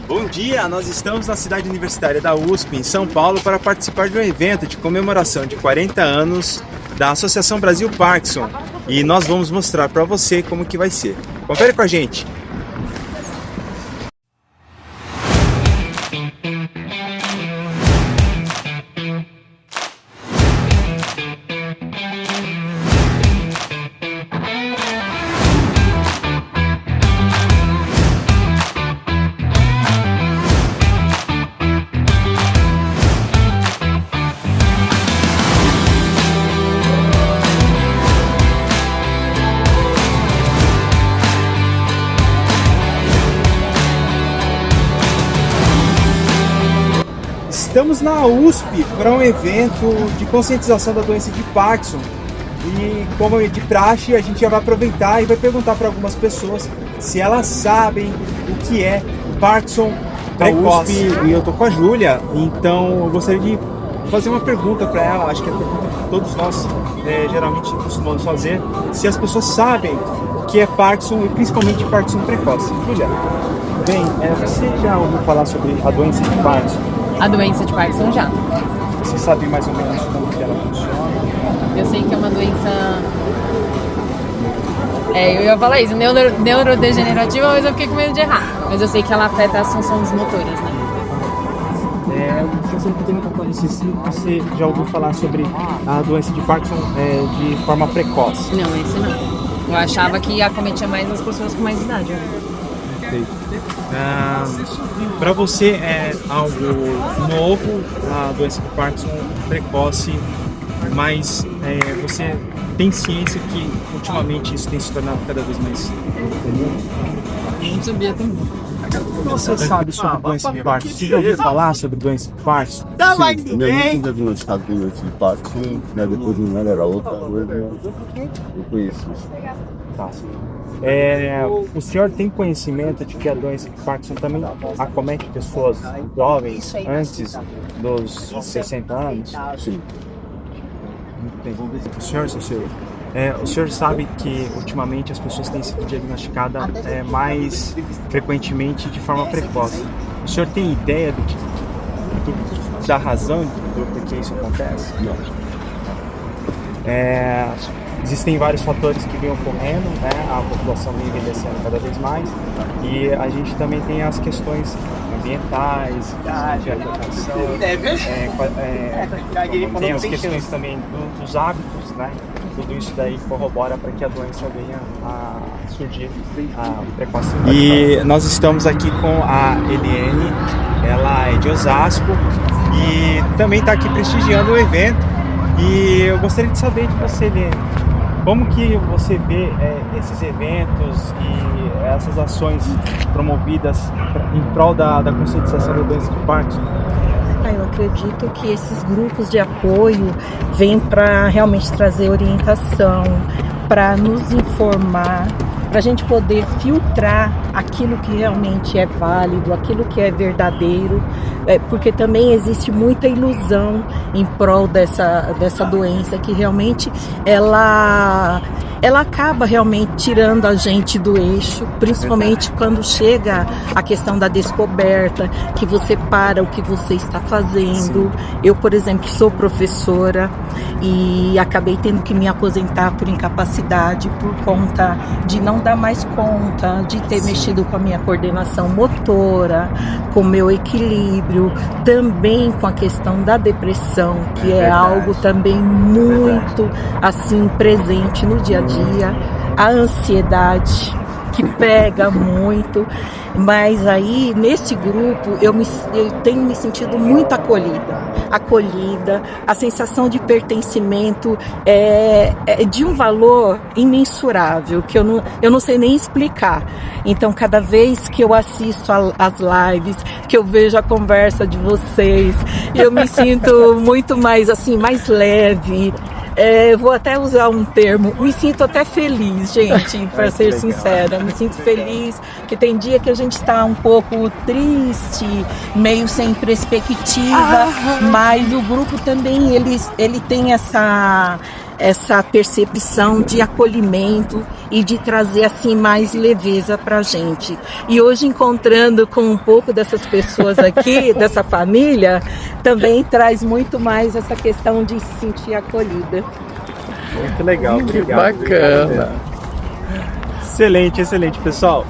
Bom dia, nós estamos na cidade universitária da USP, em São Paulo, para participar de um evento de comemoração de 40 anos da Associação Brasil Parkinson. E nós vamos mostrar para você como que vai ser. Confere com a gente! Estamos na USP para um evento de conscientização da doença de Parkinson e, como é de praxe, a gente já vai aproveitar e vai perguntar para algumas pessoas se elas sabem o que é Parkinson precoce. USP, e eu tô com a Júlia, então eu gostaria de fazer uma pergunta para ela, acho que é a pergunta que todos nós geralmente costumamos fazer, se as pessoas sabem o que é Parkinson e principalmente Parkinson precoce. Júlia, bem, você já ouviu falar sobre a doença de Parkinson? A doença de Parkinson já. Você sabe mais ou menos como que ela funciona? Eu sei que é uma doença... eu ia falar isso, neurodegenerativa, mas eu fiquei com medo de errar. Mas eu sei que ela afeta as funções motoras, né? Você pergunta para você se você já ouviu falar sobre a doença de Parkinson de forma precoce. Não, esse não. Eu achava que acometia mais as pessoas com mais idade. Né? Para você é algo novo a doença de Parkinson precoce, mas você tem ciência que ultimamente isso tem se tornado cada vez mais comum? Não sabia também. O que você sabe sobre a doença de Parkinson? Você já ouviu falar sobre a doença de Parkinson? Sim, meu irmão tinha diagnosticado com doença de Parkinson, né, depois de não era outra coisa, eu conheço isso. Tá. O senhor tem conhecimento de que a doença de Parkinson também acomete pessoas jovens antes dos 60 anos? Sim. O senhor sabe que ultimamente as pessoas têm sido diagnosticadas mais frequentemente de forma precoce. O senhor tem ideia da razão do porquê isso acontece? Não. Existem vários fatores que vêm ocorrendo, né? A população vem envelhecendo cada vez mais e a gente também tem as questões ambientais, de alimentação, tem as questões também dos hábitos, né? Tudo isso daí corrobora para que a doença venha a surgir precocemente. E nós estamos aqui com a Eliane, ela é de Osasco e também está aqui prestigiando o evento. E eu gostaria de saber de você, Eliane, como que você vê esses eventos e essas ações promovidas em prol da conscientização da doença de Parkinson? Eu acredito que esses grupos de apoio vêm para realmente trazer orientação, para nos informar, para a gente poder filtrar aquilo que realmente é válido, aquilo que é verdadeiro, porque também existe muita ilusão em prol dessa doença que realmente ela acaba realmente tirando a gente do eixo, principalmente quando chega a questão da descoberta, que você para o que você está fazendo. Sim. Eu, por exemplo, sou professora e acabei tendo que me aposentar por incapacidade por conta de não dar mais conta, de ter mexido com a minha coordenação motora, com o meu equilíbrio, também com a questão da depressão, que é algo também muito assim presente no dia a dia, a ansiedade que pega muito, mas aí nesse grupo eu tenho me sentido muito acolhida, a sensação de pertencimento é de um valor imensurável, que eu não sei nem explicar. Então cada vez que eu assisto as lives, que eu vejo a conversa de vocês, eu me sinto muito mais assim, mais leve. Vou até usar um termo, me sinto até feliz, gente, para ser sincera, me sinto feliz, que tem dia que a gente está um pouco triste, meio sem perspectiva, mas o grupo também, ele tem essa essa percepção de acolhimento e de trazer assim mais leveza para a gente. E hoje, encontrando com um pouco dessas pessoas aqui, dessa família, também traz muito mais essa questão de se sentir acolhida. Muito legal, obrigado. Bacana. Excelente, excelente, pessoal.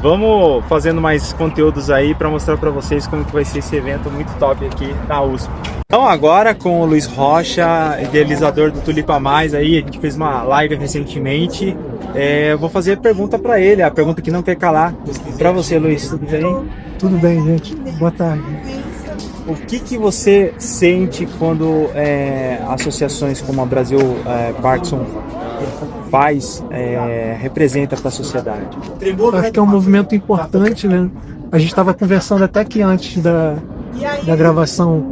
Vamos fazendo mais conteúdos aí para mostrar para vocês como que vai ser esse evento muito top aqui na USP. Então agora com o Luiz Rocha, idealizador do Tulipa Mais, aí a gente fez uma live recentemente. Eu vou fazer a pergunta para ele, a pergunta que não quer calar. Para você, Luiz, tudo bem? Tudo bem, gente. Boa tarde. O que você sente quando associações como a Brasil Parkinson representa para a sociedade? Acho que é um movimento importante, né? A gente estava conversando até aqui antes da gravação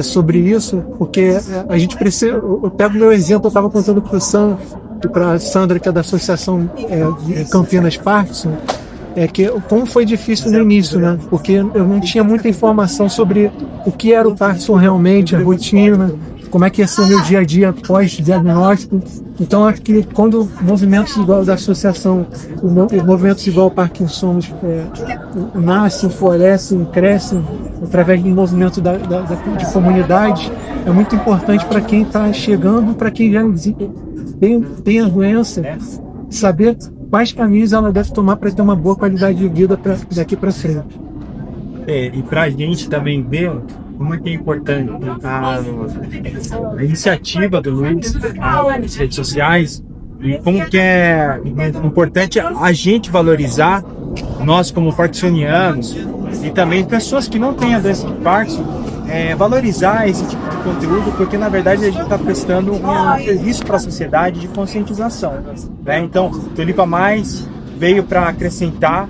sobre isso, porque a gente precisa. Eu pego meu exemplo, eu estava contando para o Sam e para a Sandra, que é da Associação de Campinas Parkinson, que como foi difícil no início, né? Porque eu não tinha muita informação sobre o que era o Parkinson realmente, a rotina, como é que ia ser o meu dia a dia pós-diagnóstico. Então acho que quando movimentos igual da associação, movimentos igual Parkinson nascem, florescem, crescem através do movimento de comunidade, é muito importante para quem está chegando, para quem já tem a doença, saber quais caminhos ela deve tomar para ter uma boa qualidade de vida daqui para frente. E para a gente também ver como é que é importante a iniciativa do Luiz nas redes sociais e como que é importante a gente valorizar, nós como parkinsonianos e também pessoas que não têm a doença de Parkinson, valorizar esse tipo de conteúdo, porque na verdade a gente está prestando um serviço para a sociedade de conscientização, né? Então, Tulipa Mais veio para acrescentar,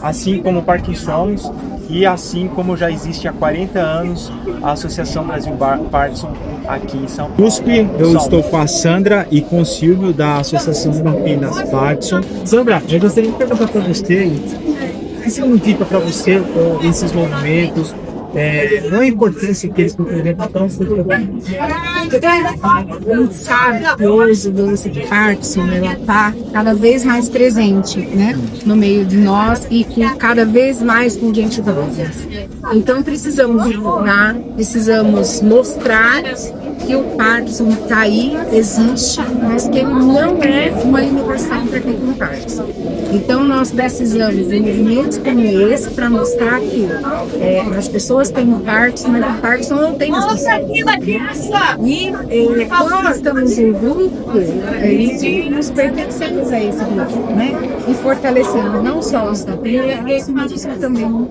assim como o Parkinsons, e assim como já existe há 40 anos a Associação Brasil Parkinson aqui em São Paulo. USP, eu estou com a Sandra e com o Silvio da Associação Campinas Parkinson. Sandra, eu gostaria de perguntar para você, o que significa para você esses movimentos? Não é a importância que eles representam para a sociedade. A gente sabe que hoje a doença de Parkinson está cada vez mais presente, né, no meio de nós e cada vez mais com gente idosa. Então precisamos divulgar, precisamos mostrar que o Parkinson está aí, existe, mas que ele não é uma limitação para quem tem Parkinson. Então nós precisamos de movimentos como esse para mostrar que as pessoas têm Parkinson, mas o Parkinson não tem as pessoas. E quando nós estamos em grupo, nos pertencemos a esse grupo, né? E fortalecendo não só os da trilha, mas também,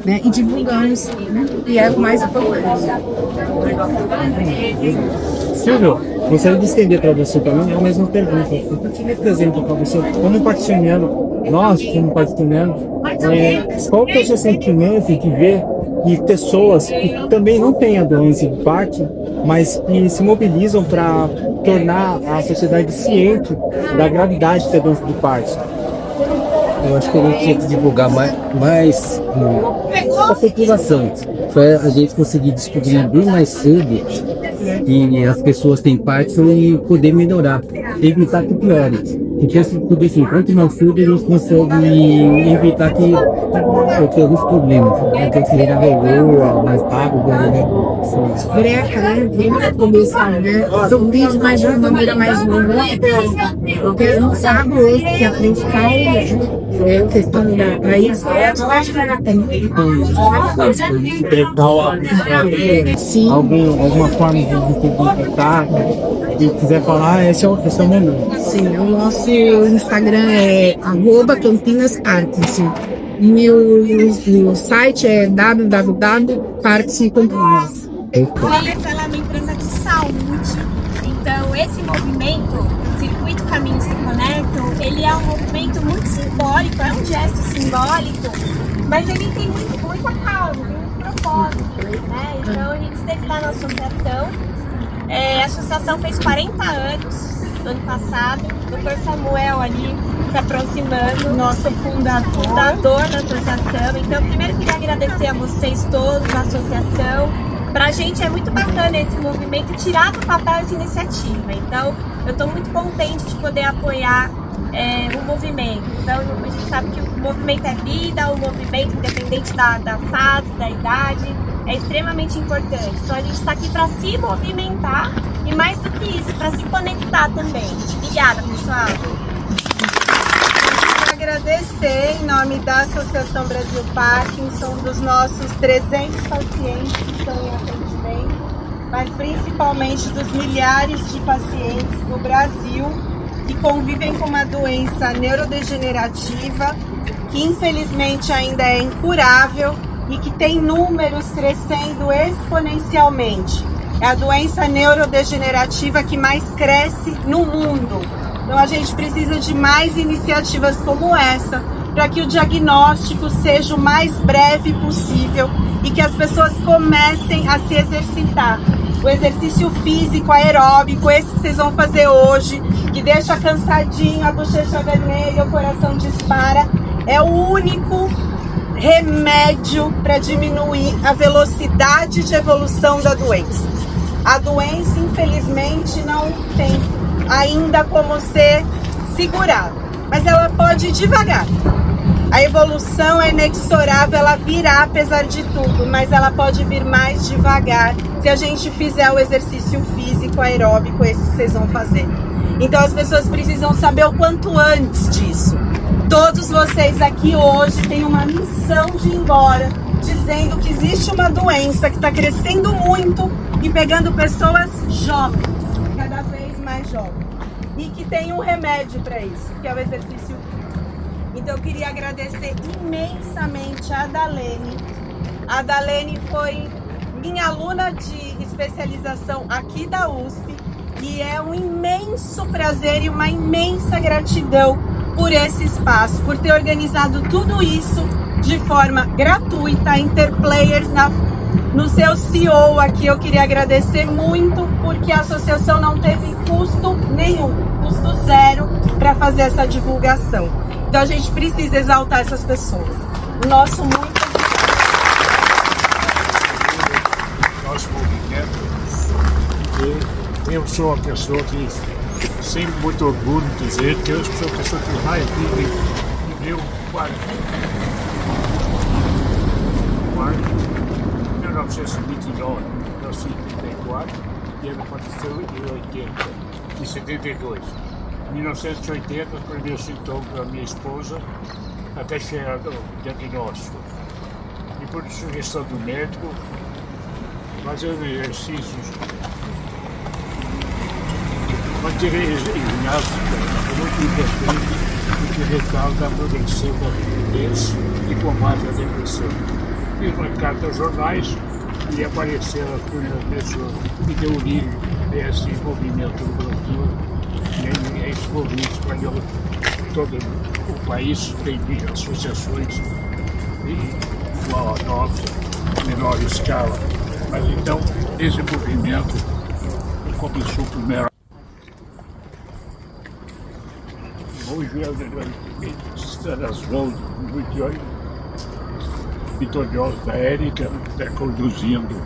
né? E divulgamos, né? E é o mais importante. Silvio, gostaria de estender para você também a mesma pergunta. O que representa para você, como parkinsoniano, nós como parkinsonianos, qual que é o seu sentimento de ver e pessoas que também não têm a doença de Parkinson, mas que se mobilizam para tornar a sociedade ciente da gravidade da doença de Parkinson? Eu acho que a gente tinha que divulgar mais a população, para a gente conseguir descobrir bem mais cedo que as pessoas têm Parkinson e poder melhorar, evitar que piore. Porque assim, quanto mais cedo a gente consegue evitar que ocorram os problemas. Então se já rolou mais rápido, né? Breca, né? Breca começar, né? Sorrir mais de uma maneira mais longa. Porque a gente sabe hoje que a principal questão da isso Sim. Alguma forma de contatar, se quiser falar, esse é o momento. Sim, o nosso Instagram é @CampinasParkinson. Meu site é www.parkinson.com. Ela é uma empresa de saúde, então esse movimento, Circuito Caminhos que Conectam, ele é um movimento muito simbólico, é um gesto simbólico, mas ele tem muita causa, tem muito propósito, né? Então a gente esteve lá na associação, a associação fez 40 anos no ano passado, o Dr. Samuel ali se aproximando, nosso fundador da associação. Então primeiro queria agradecer a vocês todos, a associação, pra gente é muito bacana esse movimento tirar do papel essa iniciativa. Então, eu estou muito contente de poder apoiar o movimento. Então, a gente sabe que o movimento é vida, o movimento, independente da fase, da idade, é extremamente importante. Então, a gente está aqui para se movimentar e, mais do que isso, para se conectar também. Obrigada, pessoal. Agradecer em nome da Associação Brasil Parkinson, dos nossos 300 pacientes que estão em atendimento, mas principalmente dos milhares de pacientes no Brasil que convivem com uma doença neurodegenerativa que infelizmente ainda é incurável e que tem números crescendo exponencialmente. É a doença neurodegenerativa que mais cresce no mundo. Então a gente precisa de mais iniciativas como essa, para que o diagnóstico seja o mais breve possível e que as pessoas comecem a se exercitar. O exercício físico aeróbico, esse que vocês vão fazer hoje, que deixa cansadinho, a bochecha vermelha, o coração dispara, é o único remédio para diminuir a velocidade de evolução da doença. A doença, infelizmente, não tem ainda como ser segurada, mas ela pode ir devagar. A evolução é inexorável, ela virá apesar de tudo, mas ela pode vir mais devagar se a gente fizer o exercício físico aeróbico, esse que vocês vão fazer. Então as pessoas precisam saber o quanto antes disso. Todos vocês aqui hoje têm uma missão de ir embora, dizendo que existe uma doença que está crescendo muito e pegando pessoas jovens, cada vez mais jovens, e que tem um remédio para isso, que é o exercício físico. Então eu queria agradecer imensamente a Dalene. A Dalene foi minha aluna de especialização aqui da USP e é um imenso prazer e uma imensa gratidão por esse espaço, por ter organizado tudo isso de forma gratuita, Interplayers no seu CEO aqui. Eu queria agradecer muito, porque a associação não teve custo nenhum, custo zero, para fazer essa divulgação. Então a gente precisa exaltar essas pessoas. Nosso movimento, eu sou uma pessoa que sempre muito orgulho de dizer que eu sou a pessoa que mais viveu quase 1929, nasci em 34 e ele aconteceu em 80, em 72. Em 1980, os primeiros sintomas da minha esposa, até chegar ao diagnóstico. E por sugestão do médico, fazendo exercícios, manterei ginástica, muito importante, porque ressalta a prevenção da rigidez e combate à depressão. Fiz uma carta aos jornais e apareceram as primeiras pessoas que deu origem a esse movimento no Brasil. E esse movimento espanhol, todo o país tem associações igual a nossa, menor escala. Mas então, esse movimento começou primeiro. Hoje está nas mãos muito vitoriosos da Érica, está conduzindo.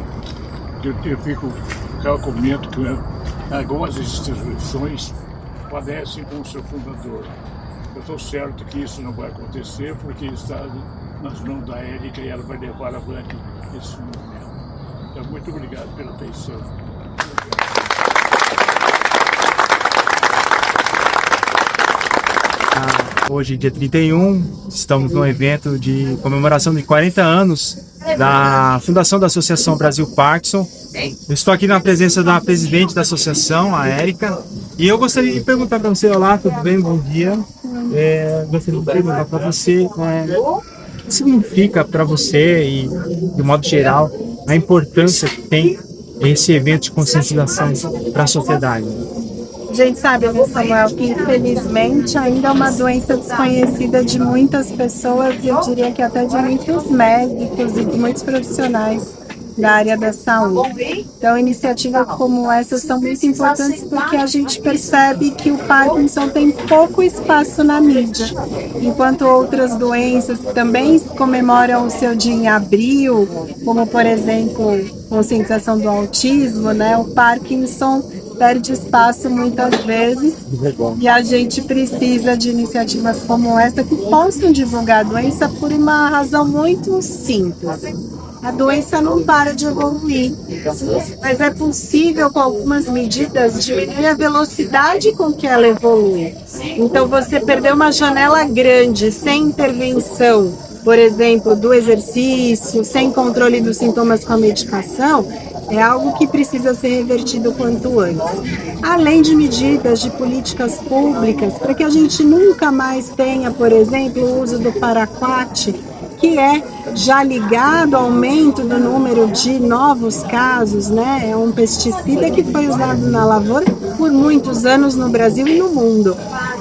Eu comento que algumas instituições padecem com o seu fundador. Eu estou certo que isso não vai acontecer, porque está nas mãos da Érica e ela vai levar avante esse movimento. Então, muito obrigado pela atenção. Hoje, dia 31, estamos num evento de comemoração de 40 anos da fundação da Associação Brasil Parkinson. Eu estou aqui na presença da presidente da associação, a Érica, e eu gostaria de perguntar para você: olá, tudo bem? Bom dia. Gostaria de perguntar para você o que significa para você e, de modo geral, a importância que tem esse evento de conscientização para a sociedade. A gente sabe, Samuel, que infelizmente ainda é uma doença desconhecida de muitas pessoas, e eu diria que até de muitos médicos e de muitos profissionais da área da saúde. Então, iniciativas como essas são muito importantes porque a gente percebe que o Parkinson tem pouco espaço na mídia, enquanto outras doenças que também comemoram o seu dia em abril, como, por exemplo, conscientização do autismo, né? O Parkinson perde espaço muitas vezes e a gente precisa de iniciativas como essa que possam divulgar a doença por uma razão muito simples. A doença não para de evoluir, mas é possível, com algumas medidas, diminuir a velocidade com que ela evolui. Então, você perdeu uma janela grande sem intervenção, por exemplo, do exercício, sem controle dos sintomas com a medicação, é algo que precisa ser revertido quanto antes. Além de medidas de políticas públicas, para que a gente nunca mais tenha, por exemplo, o uso do paraquat, que é já ligado ao aumento do número de novos casos, né? É um pesticida que foi usado na lavoura por muitos anos no Brasil e no mundo.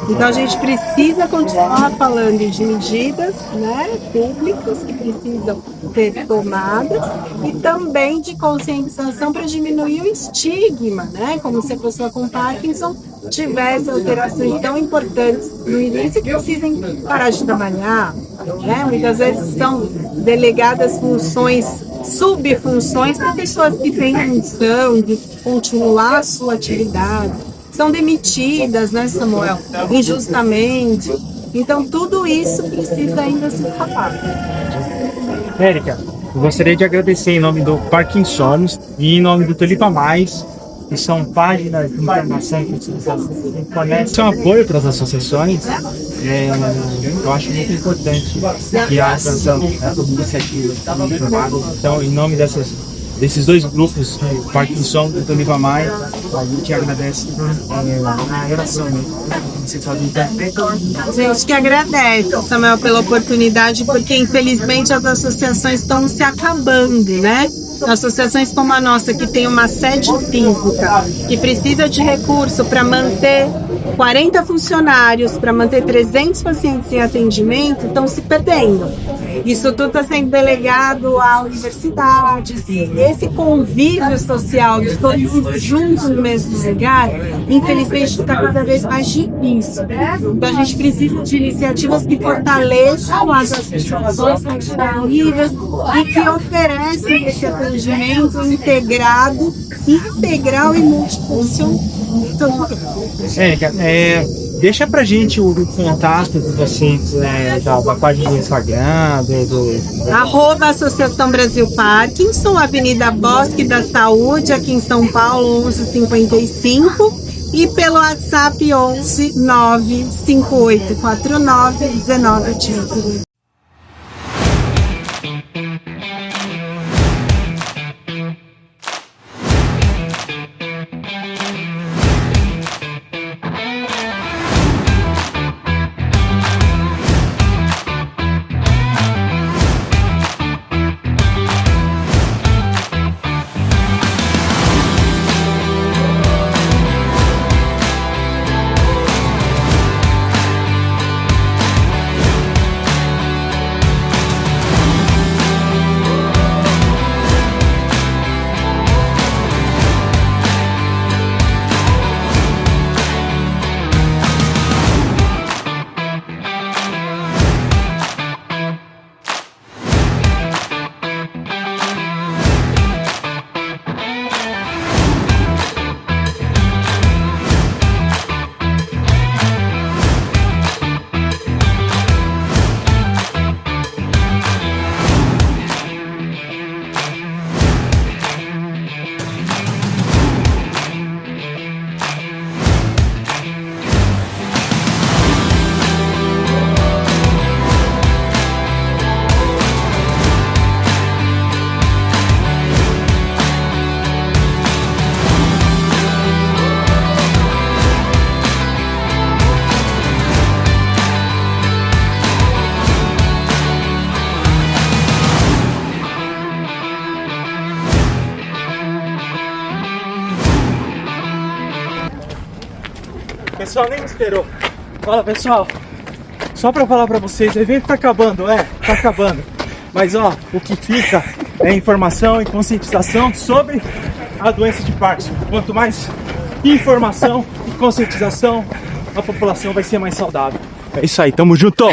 Então a gente precisa continuar falando de medidas, né, públicas que precisam ser tomadas e também de conscientização para diminuir o estigma, né? Como se a pessoa com Parkinson tivesse alterações tão importantes no início que precisem parar de trabalhar, né? Muitas vezes são delegadas funções, subfunções para pessoas que têm a missão de continuar a sua atividade. São demitidas, né, Samuel? Injustamente. Então, tudo isso precisa ainda ser tratado. Érica, eu gostaria de agradecer em nome do Parkinsons e em nome do Tulipa Mais, que são páginas de informação e conscientização que conectam apoio para as associações. Eu acho muito importante que haja essa iniciativa. Então, em nome desses dois grupos, Parkinson e Tulipa Mais, a gente agradece a relação. A gente que agradece, Samuel, pela oportunidade, porque infelizmente as associações estão se acabando, né? Associações como a nossa, que tem uma sede física, que precisa de recurso para manter 40 funcionários, para manter 300 pacientes em atendimento, estão se perdendo. Isso tudo está sendo delegado à universidade. Esse convívio social de todos juntos no mesmo lugar, infelizmente, está cada vez mais difícil. Então, a gente precisa de iniciativas que fortaleçam as associações disponíveis e que oferecem esse atendimento integrado, integral e multifuncional. Deixa pra gente o contato de vocês, da página do Instagram, @ Associação Brasil Parkinson, Avenida Bosque da Saúde, aqui em São Paulo, 1155, e pelo WhatsApp 11 95849 1985. O pessoal nem me esperou. Fala, pessoal. Só pra falar pra vocês, o evento tá acabando, tá acabando. Mas ó, o que fica informação e conscientização sobre a doença de Parkinson. Quanto mais informação e conscientização, a população vai ser mais saudável. É isso aí, tamo junto!